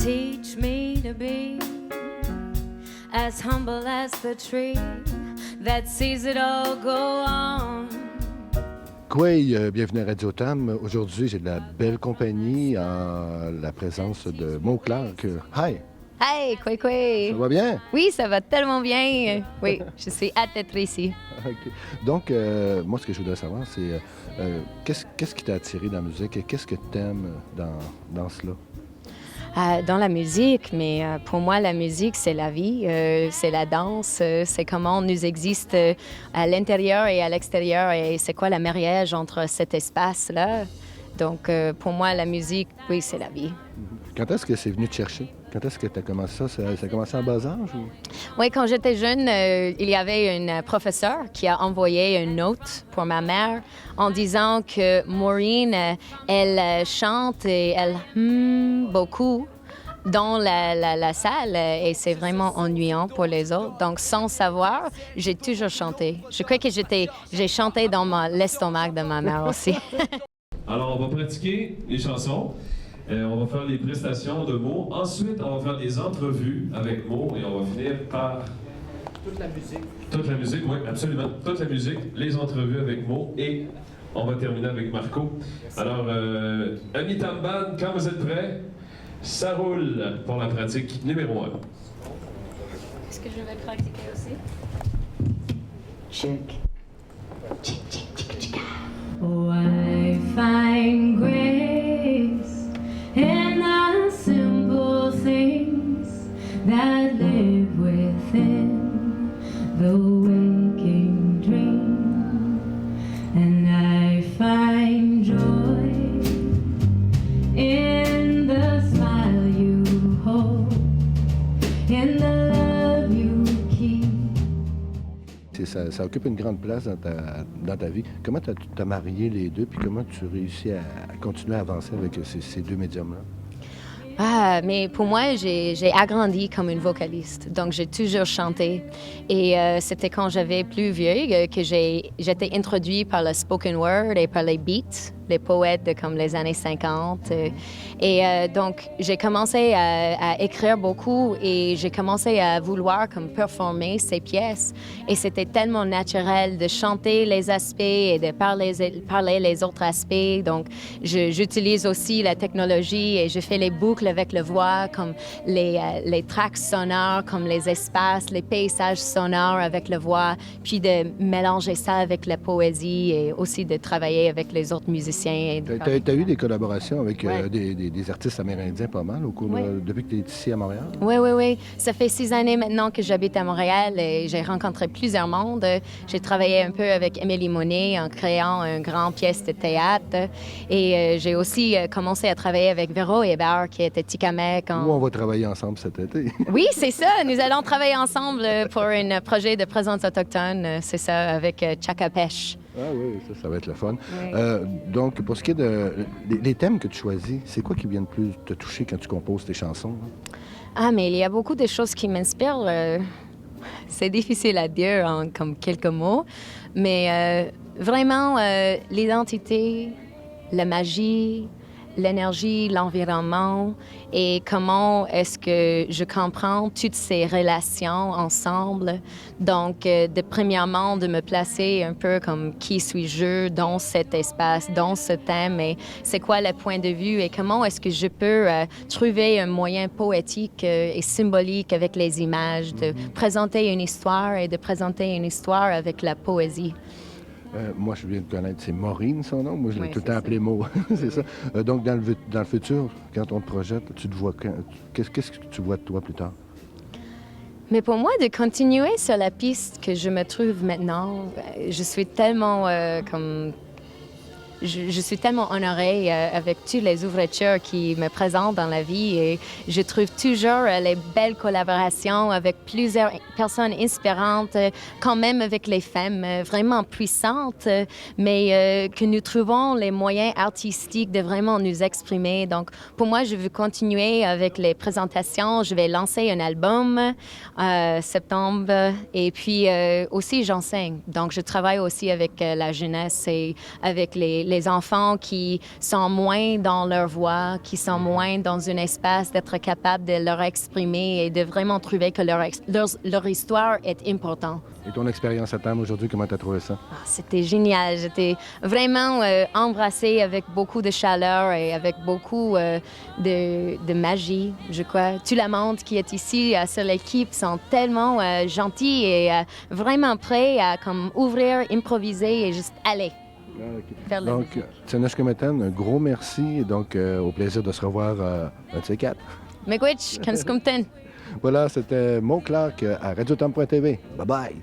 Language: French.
Teach me to be as humble as the tree that sees it all go on. Quay, bienvenue à Radio Tam. Aujourd'hui, j'ai de la belle compagnie en la présence de Mo Clark. Hi! Hey, Quay! Ça va bien? Oui, ça va tellement bien. Oui, je suis hâte d'être ici. Okay. Donc, moi, ce que je voudrais savoir, c'est qu'est-ce qui t'a attiré dans la musique et qu'est-ce que tu aimes dans cela? Dans la musique, mais pour moi, la musique, c'est la vie, c'est la danse, c'est comment on nous existe à l'intérieur et à l'extérieur et c'est quoi le mariage entre cet espace-là. Donc, pour moi, la musique, oui, c'est la vie. Quand est-ce que c'est venu te chercher? Quand est-ce que tu as commencé ça? Ça a commencé en bas âge? Ou? Oui, quand j'étais jeune, il y avait une professeure qui a envoyé une note pour ma mère en disant que Maureen, elle chante et elle beaucoup dans la salle et c'est vraiment ennuyant pour les autres. Donc, sans savoir, j'ai toujours chanté. Je crois que j'ai chanté dans l'estomac de ma mère aussi. Alors, on va pratiquer les chansons. On va faire les prestations de Mo. Ensuite, on va faire des entrevues avec Mo et on va finir par... Toute la musique. Toute la musique, oui, absolument. Toute la musique, les entrevues avec Mo et on va terminer avec Marco. Alors, Amis Tamban, quand vous êtes prêts, ça roule pour la pratique numéro 1. Est-ce que je vais pratiquer aussi? Check. Check, check, check, check. Oh, I find grace in the simple things that live within the waking dream, and I find joy in the smile you hold, in the love you keep. Ça occupe une grande place dans ta vie. Comment tu as marié les deux, puis comment tu réussis à continuer à avancer avec ces deux médiums-là? Mais pour moi, j'ai agrandi comme une vocaliste. Donc, j'ai toujours chanté. Et c'était quand j'avais plus vieux que j'étais introduite par le spoken word et par les beats, les poètes de comme les années 50. Donc, j'ai commencé à écrire beaucoup et j'ai commencé à vouloir comme performer ces pièces. Et c'était tellement naturel de chanter les aspects et de parler les autres aspects. Donc, j'utilise aussi la technologie et je fais les boucles avec la voix, comme les tracks sonores, comme les espaces, les paysages sonores avec la voix, puis de mélanger ça avec la poésie et aussi de travailler avec les autres musiciens. Tu as eu des collaborations avec des artistes amérindiens pas mal depuis que tu es ici à Montréal? Oui. Ça fait 6 années maintenant que j'habite à Montréal et j'ai rencontré plusieurs mondes. J'ai travaillé un peu avec Émilie Monet en créant une grande pièce de théâtre et j'ai aussi commencé à travailler avec Véro Hébert qui était Tikamek. Où on va travailler ensemble cet été. Oui, c'est ça. Nous allons travailler ensemble pour un projet de présence autochtone. C'est ça, avec Tchakapèche. Ah oui, ça va être le fun. Oui. Donc, pour ce qui est les thèmes que tu choisis, c'est quoi qui vient de plus te toucher quand tu composes tes chansons? Mais il y a beaucoup de choses qui m'inspirent. C'est difficile à dire en comme quelques mots, mais vraiment l'identité, la magie, l'énergie, l'environnement et comment est-ce que je comprends toutes ces relations ensemble. Donc, premièrement, de me placer un peu comme qui suis-je dans cet espace, dans ce thème et c'est quoi le point de vue et comment est-ce que je peux trouver un moyen poétique et symbolique avec les images, de présenter une histoire et de présenter une histoire avec la poésie. Moi, je viens de connaître, c'est Maureen, son nom. Moi, je l'ai tout le temps ça. appelé Mo. C'est ça. Donc, dans le futur, quand on te projette, tu te vois qu'est-ce que tu vois de toi plus tard? Mais pour moi, de continuer sur la piste que je me trouve maintenant, je suis tellement Je suis tellement honorée avec toutes les ouvertures qui me présentent dans la vie et je trouve toujours les belles collaborations avec plusieurs personnes inspirantes, quand même avec les femmes vraiment puissantes, mais que nous trouvons les moyens artistiques de vraiment nous exprimer. Donc, pour moi, je veux continuer avec les présentations. Je vais lancer un album septembre et puis aussi j'enseigne. Donc, je travaille aussi avec la jeunesse et avec les les enfants qui sont moins dans leur voix, qui sont moins dans un espace d'être capable de leur exprimer et de vraiment trouver que leur histoire est importante. Et ton expérience à Tam aujourd'hui, comment tu as trouvé ça? Ah, c'était génial. J'étais vraiment embrassée avec beaucoup de chaleur et avec beaucoup de magie, je crois. Tout le monde qui est ici sur l'équipe sont tellement gentils et vraiment prêts à comme, ouvrir, improviser et juste aller. Faire la Donc, musique. Tsenash-Kemetan, un gros merci et donc au plaisir de se revoir un de ces quatre. Miigwech, Kanskumten. Voilà, c'était Mo Clark à radiotam.tv. Bye bye!